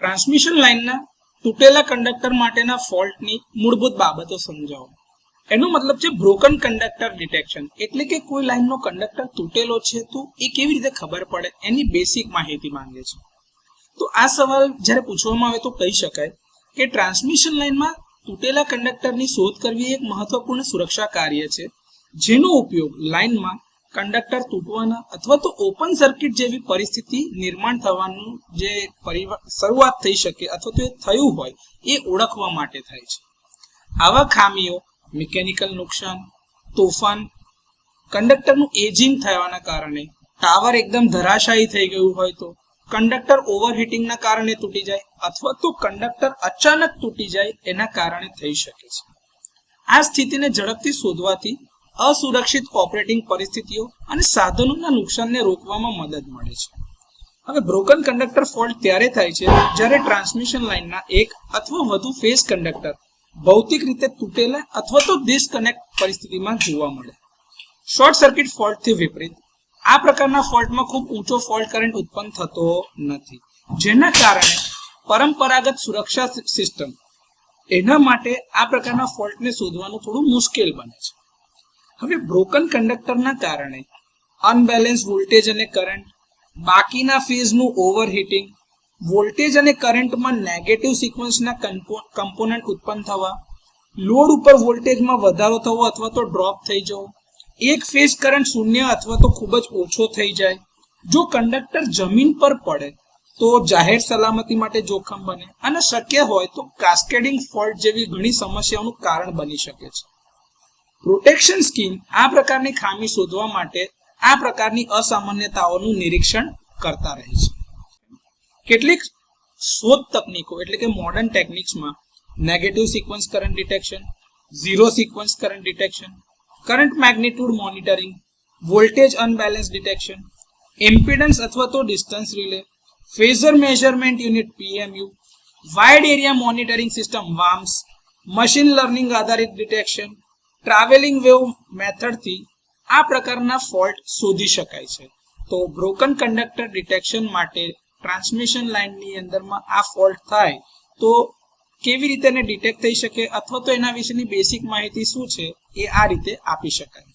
Transmission લાઇનના તૂટેલા conductor માટેના ફોલ્ટની મૂળભૂત બાબતો સમજાવો. એનો મતલબ છે બ્રોકન કંડક્ટર ડિટેક્શન, એટલે કે કોઈ લાઇનનો કંડક્ટર તૂટેલો છે તો એ કેવી રીતે ખબર પડે એની બેસિક માહિતી માંગે છે. તો આ સવાલ જ્યારે પૂછવામાં આવે તો કહી શકાય કે ટ્રાન્સમિશન લાઇનમાં તૂટેલા કંડક્ટરની શોધ કરવી એક મહત્વપૂર્ણ સુરક્ષા કાર્ય છે, જેનો ઉપયોગ લાઇનમાં કંડક્ટર તૂટવાના અથવા તો ઓપન સર્કિટ જેવી પરિસ્થિતિ નિર્માણ થવાનું જે શરૂઆત થઈ શકે અથવા તો એ થયું હોય એ ઓળખવા માટે થાય છે. આવા ખામીઓ, મિકેનિકલ નુકસાન, તોફાન, કંડક્ટરનું એજિંગ થવાના કારણે, ટાવર એકદમ ધરાશાયી થઈ ગયું હોય તો, કંડક્ટર ઓવરહીટિંગના કારણે તૂટી જાય અથવા તો કંડક્ટર અચાનક તૂટી જાય એના કારણે થઈ શકે છે. આ સ્થિતિને ઝડપથી શોધવાથી અસુરક્ષિત ઓપરેટિંગ પરિસ્થિતિઓ અને સાધનોના નુકસાનને રોકવામાં મદદ મળે છે. હવે બ્રોકન કંડક્ટર ફોલ્ટ ત્યારે થાય છે જ્યારે ટ્રાન્સમિશન લાઇનના એક અથવા વધુ ફેઝ કંડક્ટર ભૌતિક રીતે તૂટેલા અથવા તો ડિસ્કનેક્ટ પરિસ્થિતિમાં જોવા મળે. શોર્ટ સર્કિટ ફોલ્ટથી વિપરીત આ પ્રકારના ફોલ્ટમાં ખૂબ ઊંચો ફોલ્ટ કરંટ ઉત્પન્ન થતો નથી, જેના કારણે પરંપરાગત સુરક્ષા સિસ્ટમ એના માટે આ પ્રકારના ફોલ્ટને શોધવાનું થોડું મુશ્કેલ બને છે. હવે બ્રોકન કંડક્ટરના કારણે અનબેલેન્સ વોલ્ટેજ અને કરંટ, બાકીના ફેઝનું ઓવરહીટિંગ, વોલ્ટેજ અને કરંટમાં નેગેટિવ સિક્વન્સના કમ્પોનન્ટ ઉત્પન્ન થવા, લોડ ઉપર વોલ્ટેજમાં વધારો થવો અથવા તો ડ્રોપ થઈ જવો, એક ફેઝ કરંટ શૂન્ય અથવા તો ખૂબ જ ઓછો થઈ જાય, જો કંડક્ટર જમીન પર પડે તો જાહેર સલામતી માટે જોખમ બને અને શક્ય હોય તો કાસ્કેડિંગ ફોલ્ટ જેવી ઘણી સમસ્યાઓનું કારણ બની શકે છે. પ્રોટેક્શન સ્કીમ આ પ્રકારની ખામી શોધવા માટે આ પ્રકારની અસામાન્યતાઓનું નિરીક્ષણ કરતા રહે છે. કેટલીક શોધ તકનીકો એટલે કે મોડર્ન ટેકનિક્સમાં negative sequence current detection, zero sequence current detection, current magnitude monitoring, voltage unbalance detection, impedance અથવા તો distance relay, phasor measurement unit PMU, wide area monitoring system WAMS, machine learning આધારિત ડિટેક્શન, ટ્રાવેલિંગ વેવ મેથડથી આ પ્રકારના fault શોધી શકાય છે. તો બ્રોકન કંડક્ટર ડિટેક્શન માટે ટ્રાન્સમિશન લાઇનની અંદરમાં આ ફોલ્ટ થાય તો કેવી રીતે એને ડિટેક્ટ થઈ શકે અથવા તો એના વિશેની બેસિક માહિતી શું છે એ આ રીતે આપી શકાય.